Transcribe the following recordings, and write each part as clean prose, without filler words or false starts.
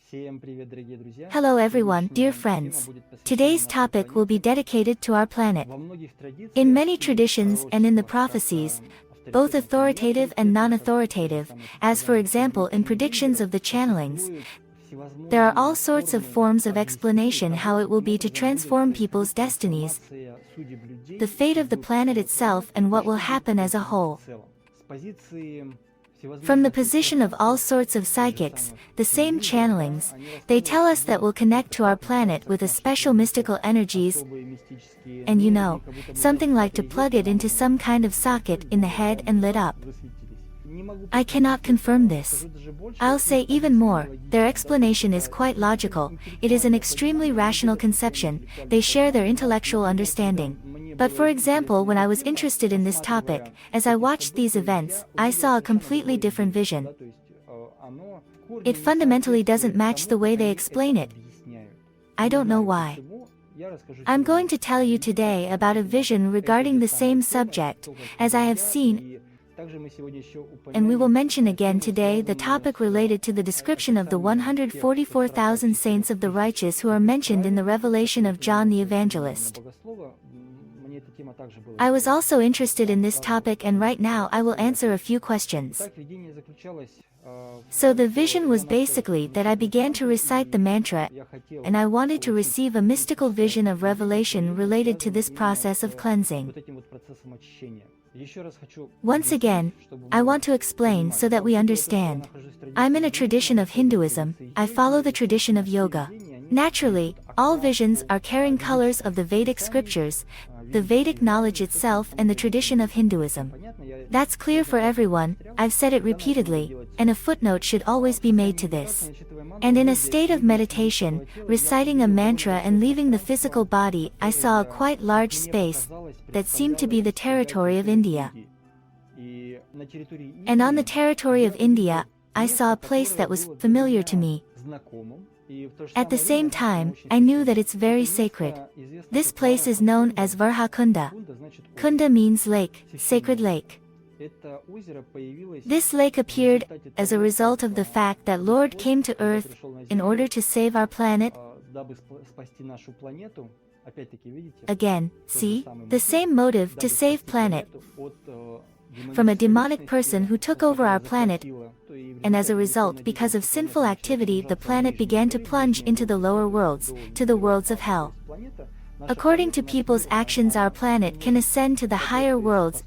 Hello everyone, dear friends. Today's topic will be dedicated to our planet. In many traditions and in the prophecies, both authoritative and non-authoritative, as for example in predictions of the channelings, there are all sorts of forms of explanation how it will be to transform people's destinies, the fate of the planet itself and what will happen as a whole. From the position of all sorts of psychics, the same channelings, they tell us that we'll connect to our planet with a special mystical energies, and something like to plug it into some kind of socket in the head and lit up. I cannot confirm this. I'll say even more, their explanation is quite logical, it is an extremely rational conception, they share their intellectual understanding. But for example, when I was interested in this topic, as I watched these events, I saw a completely different vision. It fundamentally doesn't match the way they explain it. I don't know why. I'm going to tell you today about a vision regarding the same subject, as I have seen, and we will mention again today the topic related to the description of the 144,000 saints of the righteous who are mentioned in the revelation of John the Evangelist. I was also interested in this topic, and right now I will answer a few questions. So the vision was basically that I began to recite the mantra, and I wanted to receive a mystical vision of revelation related to this process of cleansing. Once again, I want to explain so that we understand. I'm in a tradition of Hinduism, I follow the tradition of yoga. Naturally, all visions are carrying colors of the Vedic scriptures, the Vedic knowledge itself and the tradition of Hinduism. That's clear for everyone, I've said it repeatedly, and a footnote should always be made to this. And in a state of meditation, reciting a mantra and leaving the physical body, I saw a quite large space that seemed to be the territory of India. And on the territory of India, I saw a place that was familiar to me. At the same time, I knew that it's very sacred. This place is known as Varhakunda. Kunda means lake, sacred lake. This lake appeared as a result of the fact that Lord came to earth in order to save our planet. Again, see, the same motive to save planet from a demonic person who took over our planet, and as a result, because of sinful activity, the planet began to plunge into the lower worlds, to the worlds of hell. According to people's actions, our planet can ascend to the higher worlds,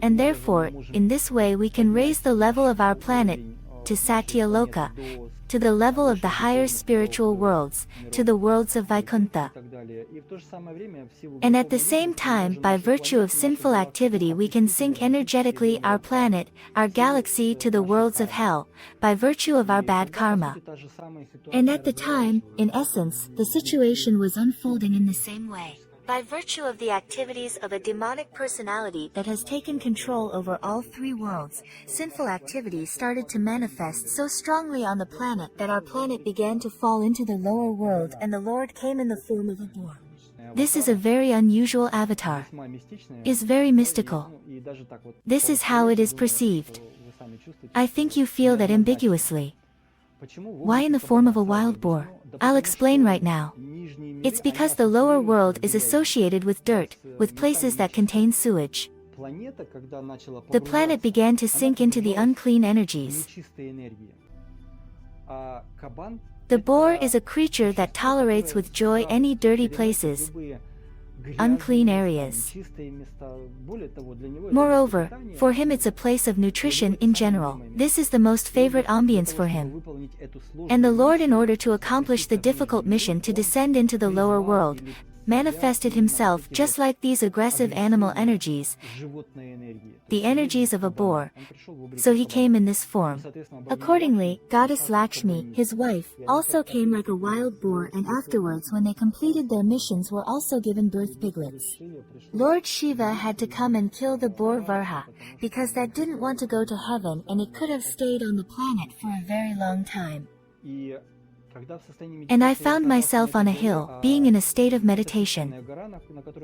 and therefore, in this way we can raise the level of our planet to Satya Loka, to the level of the higher spiritual worlds, to the worlds of Vaikuntha. And at the same time, by virtue of sinful activity, we can sink energetically our planet, our galaxy to the worlds of hell, by virtue of our bad karma. And at the time, in essence, the situation was unfolding in the same way. By virtue of the activities of a demonic personality that has taken control over all three worlds, sinful activity started to manifest so strongly on the planet that our planet began to fall into the lower world, and the Lord came in the form of a boar. This is a very unusual avatar. Is very mystical. This is how it is perceived. I think you feel that ambiguously. Why in the form of a wild boar? I'll explain right now. It's because the lower world is associated with dirt, with places that contain sewage. The planet began to sink into the unclean energies. The boar is a creature that tolerates with joy any dirty places, unclean areas. Moreover, for him it's a place of nutrition in general. This is the most favorite ambience for him. And the Lord, in order to accomplish the difficult mission to descend into the lower world, manifested himself just like these aggressive animal energies, the energies of a boar. So he came in this form. Accordingly, Goddess Lakshmi, his wife, also came like a wild boar, and afterwards when they completed their missions were also given birth piglets. Lord Shiva had to come and kill the boar Varha, because that didn't want to go to heaven and it could have stayed on the planet for a very long time. And I found myself on a hill, being in a state of meditation.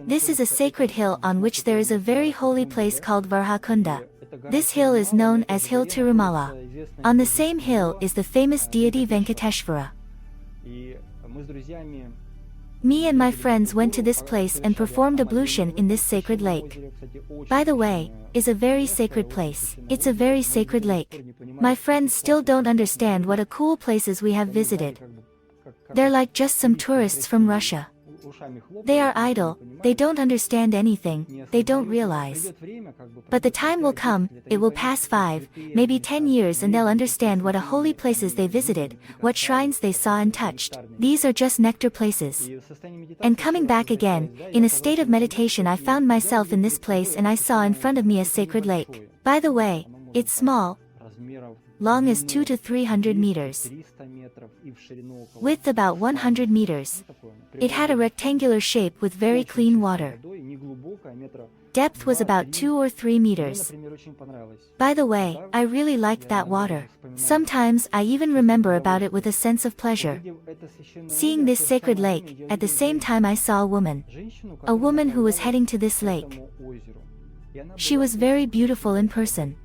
This is a sacred hill on which there is a very holy place called Varhakunda. This hill is known as Hill Tirumala. On the same hill is the famous deity Venkateshvara. Me and my friends went to this place and performed ablution in this sacred lake. By the way, is a very sacred place. It's a very sacred lake. My friends still don't understand what a cool places we have visited. They're like just some tourists from Russia. They are idle, they don't understand anything, they don't realize. But the time will come, it will pass 5, maybe 10 years and they'll understand what a holy places they visited, what shrines they saw and touched. These are just nectar places. And coming back again, in a state of meditation I found myself in this place and I saw in front of me a sacred lake. By the way, it's small, long as 200 to 300 meters. Width about 100 meters. It had a rectangular shape with very clean water. Depth was about 2 or 3 meters. By the way, I really liked that water. Sometimes I even remember about it with a sense of pleasure. Seeing this sacred lake, at the same time I saw a woman. A woman who was heading to this lake. She was very beautiful in person.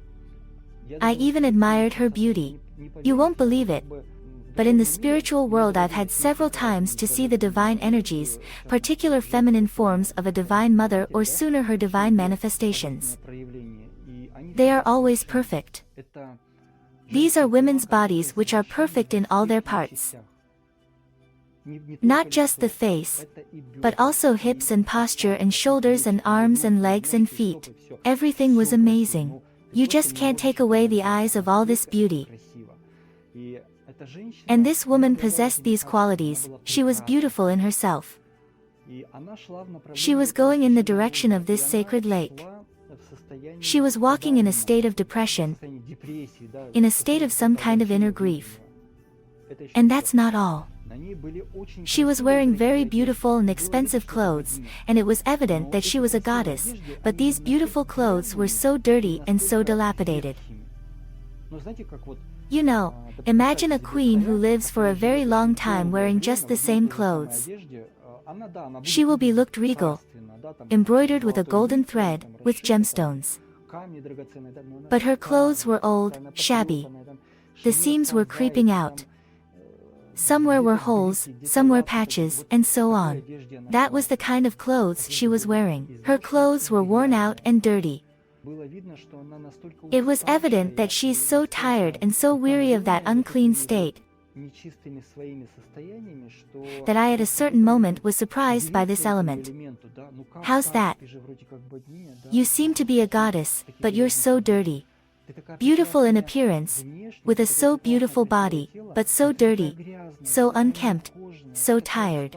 I even admired her beauty. You won't believe it. But in the spiritual world I've had several times to see the divine energies, particular feminine forms of a divine mother or sooner her divine manifestations. They are always perfect. These are women's bodies which are perfect in all their parts. Not just the face, but also hips and posture and shoulders and arms and legs and feet. Everything was amazing. You just can't take away the eyes of all this beauty. And this woman possessed these qualities, she was beautiful in herself. She was going in the direction of this sacred lake. She was walking in a state of depression, in a state of some kind of inner grief. And that's not all. She was wearing very beautiful and expensive clothes, and it was evident that she was a goddess, but these beautiful clothes were so dirty and so dilapidated. You know, imagine a queen who lives for a very long time wearing just the same clothes. She will be looked regal, embroidered with a golden thread, with gemstones. But her clothes were old, shabby. The seams were creeping out. Somewhere were holes, somewhere patches, and so on. That was the kind of clothes she was wearing. Her clothes were worn out and dirty. It was evident that she's so tired and so weary of that unclean state that I at a certain moment was surprised by this element. How's that? You seem to be a goddess, but you're so dirty. Beautiful in appearance, with a so beautiful body, but so dirty, so unkempt, so tired.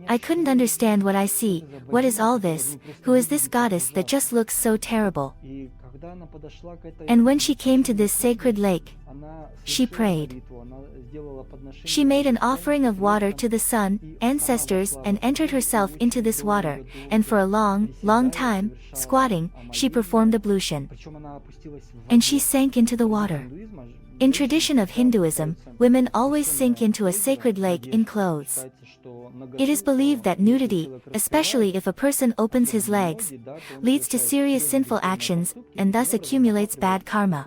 I couldn't understand what I see. What is all this? Who is this goddess that just looks so terrible? And when she came to this sacred lake, she prayed. She made an offering of water to the sun, ancestors, and entered herself into this water, and for a long, long time, squatting, she performed ablution. And she sank into the water. In tradition of Hinduism, women always sink into a sacred lake in clothes. It is believed that nudity, especially if a person opens his legs, leads to serious sinful actions, and thus accumulates bad karma.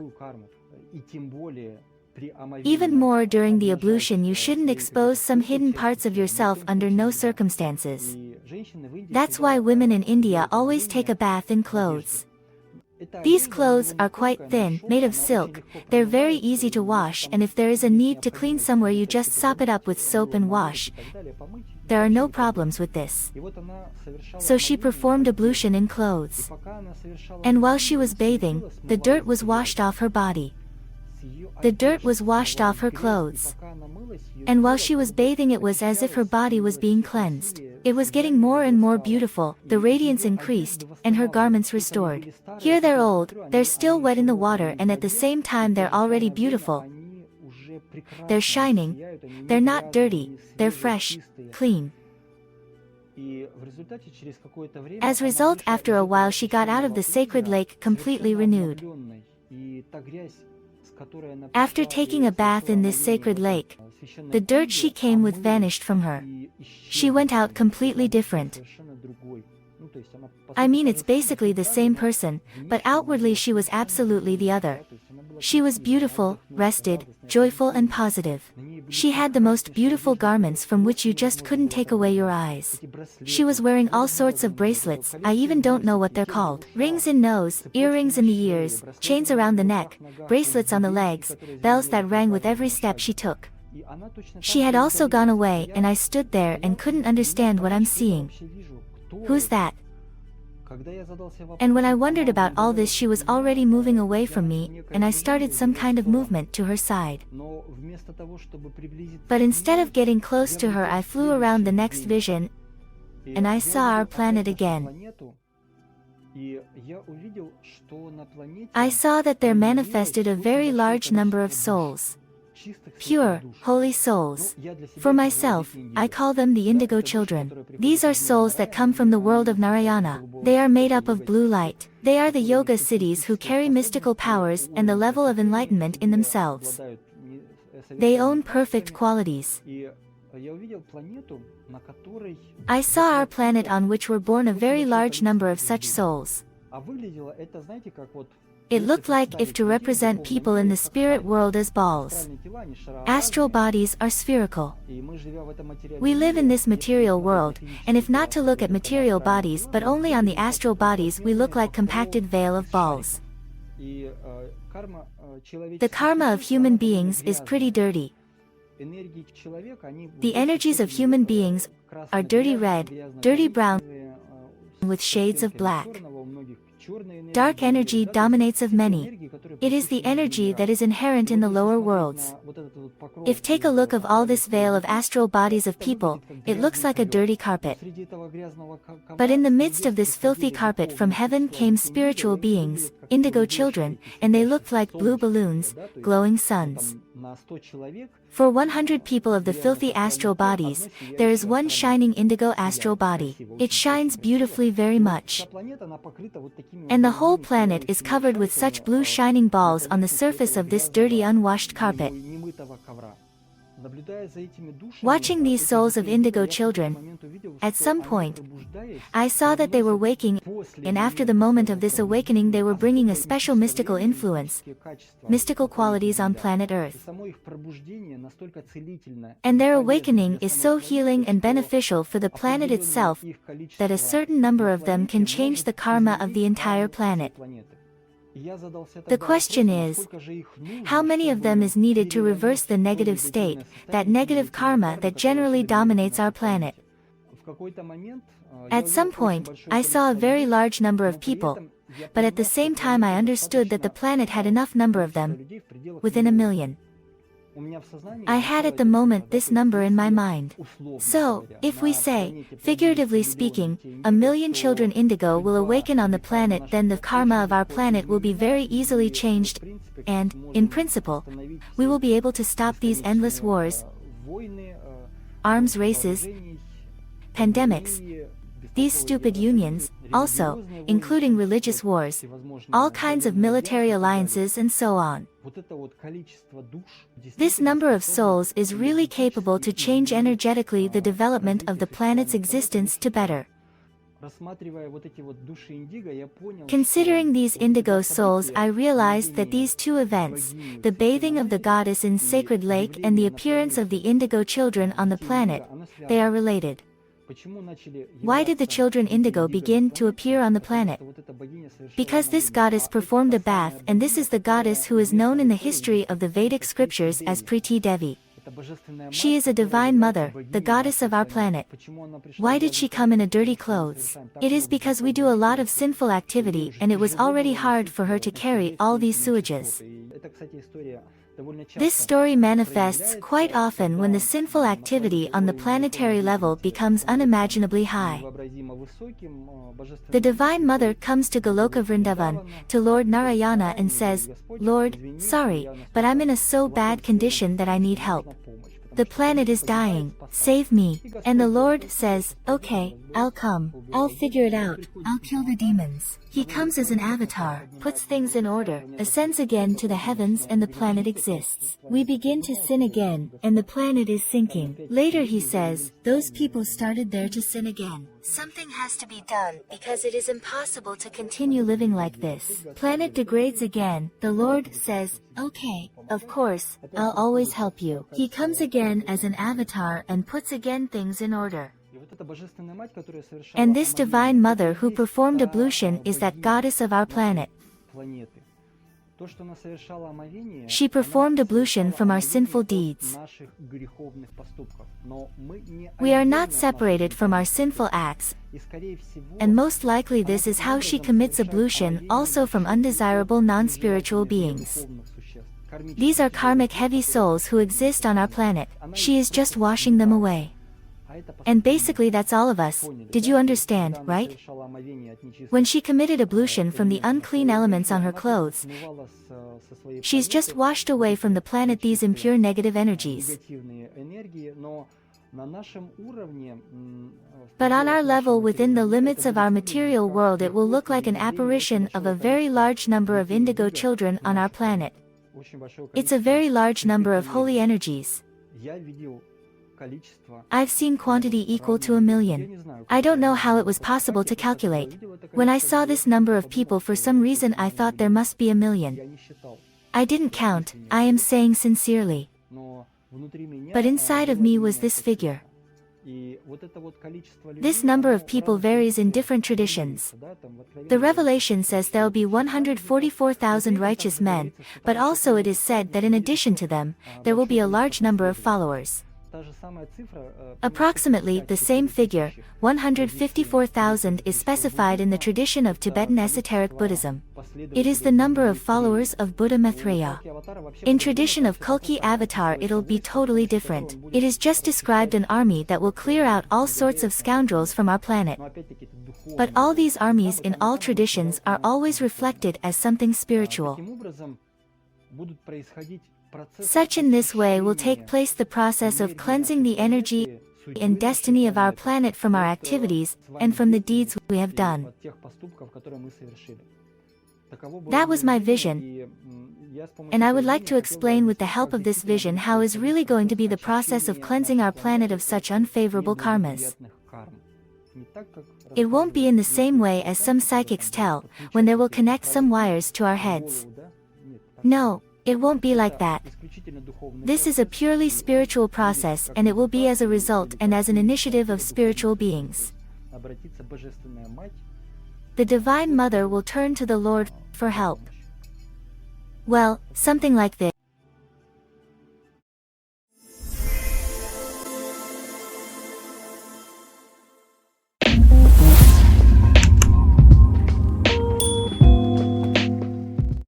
Even more during the ablution you shouldn't expose some hidden parts of yourself under no circumstances. That's why women in India always take a bath in clothes. These clothes are quite thin, made of silk, they're very easy to wash, and if there is a need to clean somewhere you just sop it up with soap and wash. There are no problems with this. So she performed ablution in clothes. And while she was bathing, the dirt was washed off her body. The dirt was washed off her clothes. And while she was bathing it was as if her body was being cleansed. It was getting more and more beautiful, the radiance increased, and her garments restored. Here they're old, they're still wet in the water, and at the same time they're already beautiful. They're shining, they're not dirty, they're fresh, clean. As a result, after a while she got out of the sacred lake completely renewed. After taking a bath in this sacred lake, the dirt she came with vanished from her. She went out completely different. I mean, it's basically the same person, but outwardly she was absolutely the other. She was beautiful, rested, joyful and positive. She had the most beautiful garments from which you just couldn't take away your eyes. She was wearing all sorts of bracelets, I even don't know what they're called. Rings in nose, earrings in the ears, chains around the neck, bracelets on the legs, bells that rang with every step she took. She had also gone away, and I stood there and couldn't understand what I'm seeing. Who's that? And when I wondered about all this, she was already moving away from me, and I started some kind of movement to her side. But instead of getting close to her, I flew around the next vision, and I saw our planet again. I saw that there manifested a very large number of souls. Pure, holy souls. For myself, I call them the indigo children. These are souls that come from the world of Narayana. They are made up of blue light. They are the yoga siddhis who carry mystical powers and the level of enlightenment in themselves. They own perfect qualities. I saw our planet on which were born a very large number of such souls. It looked like if to represent people in the spirit world as balls. Astral bodies are spherical. We live in this material world, and if not to look at material bodies but only on the astral bodies, we look like compacted veil of balls. The karma of human beings is pretty dirty. The energies of human beings are dirty red, dirty brown, with shades of black. Dark energy dominates of many. It is the energy that is inherent in the lower worlds. If take a look of all this veil of astral bodies of people, it looks like a dirty carpet. But in the midst of this filthy carpet from heaven came spiritual beings, indigo children, and they looked like blue balloons, glowing suns. For 100 people of the filthy astral bodies, there is one shining indigo astral body. It shines beautifully very much. And the whole planet is covered with such blue shining balls on the surface of this dirty unwashed carpet. Watching these souls of indigo children, at some point, I saw that they were waking, and after the moment of this awakening they were bringing a special mystical influence, mystical qualities on planet Earth. And their awakening is so healing and beneficial for the planet itself that a certain number of them can change the karma of the entire planet. The question is, how many of them is needed to reverse the negative state, that negative karma that generally dominates our planet? At some point, I saw a very large number of people, but at the same time I understood that the planet had enough number of them, within 1 million. I had at the moment this number in my mind. So, if we say, figuratively speaking, 1 million children indigo will awaken on the planet, then the karma of our planet will be very easily changed, and, in principle, we will be able to stop these endless wars, arms races, pandemics, these stupid unions, also, including religious wars, all kinds of military alliances and so on. This number of souls is really capable to change energetically the development of the planet's existence to better. Considering these indigo souls, I realized that these two events, the bathing of the goddess in sacred lake and the appearance of the indigo children on the planet, they are related. Why did the children indigo begin to appear on the planet? Because this goddess performed a bath, and this is the goddess who is known in the history of the Vedic scriptures as Priti Devi. She is a divine mother, the goddess of our planet. Why did she come in a dirty clothes? It is because we do a lot of sinful activity, and it was already hard for her to carry all these sewages. This story manifests quite often when the sinful activity on the planetary level becomes unimaginably high. The Divine Mother comes to Goloka Vrindavan, to Lord Narayana, and says, "Lord, sorry, but I'm in a so bad condition that I need help. The planet is dying, save me." And the Lord says, "Okay, I'll come. I'll figure it out. I'll kill the demons." He comes as an avatar, puts things in order, ascends again to the heavens, and the planet exists. We begin to sin again, and the planet is sinking. Later he says, those people started there to sin again. Something has to be done because it is impossible to continue living like this. Planet degrades again. The Lord says, okay, of course, I'll always help you. He comes again as an avatar and puts again things in order. And this divine mother who performed ablution is that goddess of our planet. She performed ablution from our sinful deeds. We are not separated from our sinful acts, and most likely this is how she commits ablution also from undesirable non-spiritual beings. These are karmic heavy souls who exist on our planet. She is just washing them away. And basically that's all of us. Did you understand, right? When she committed ablution from the unclean elements on her clothes, she's just washed away from the planet these impure negative energies. But on our level within the limits of our material world it will look like an apparition of a very large number of indigo children on our planet. It's a very large number of holy energies. I've seen quantity equal to 1 million. I don't know how it was possible to calculate. When I saw this number of people for some reason I thought there must be 1 million. I didn't count, I am saying sincerely. But inside of me was this figure. This number of people varies in different traditions. The Revelation says there will be 144,000 righteous men, but also it is said that in addition to them, there will be a large number of followers. Approximately the same figure, 154,000, is specified in the tradition of Tibetan esoteric Buddhism. It is the number of followers of Buddha Maitreya. In tradition of Kalki Avatar it'll be totally different. It is just described an army that will clear out all sorts of scoundrels from our planet. But all these armies in all traditions are always reflected as something spiritual. Such in this way will take place the process of cleansing the energy and destiny of our planet from our activities and from the deeds we have done. That was my vision, and I would like to explain with the help of this vision how is really going to be the process of cleansing our planet of such unfavorable karmas. It won't be in the same way as some psychics tell, when they will connect some wires to our heads. No. It won't be like that. This is a purely spiritual process and it will be as a result and as an initiative of spiritual beings. The Divine Mother will turn to the Lord for help. Well, something like this.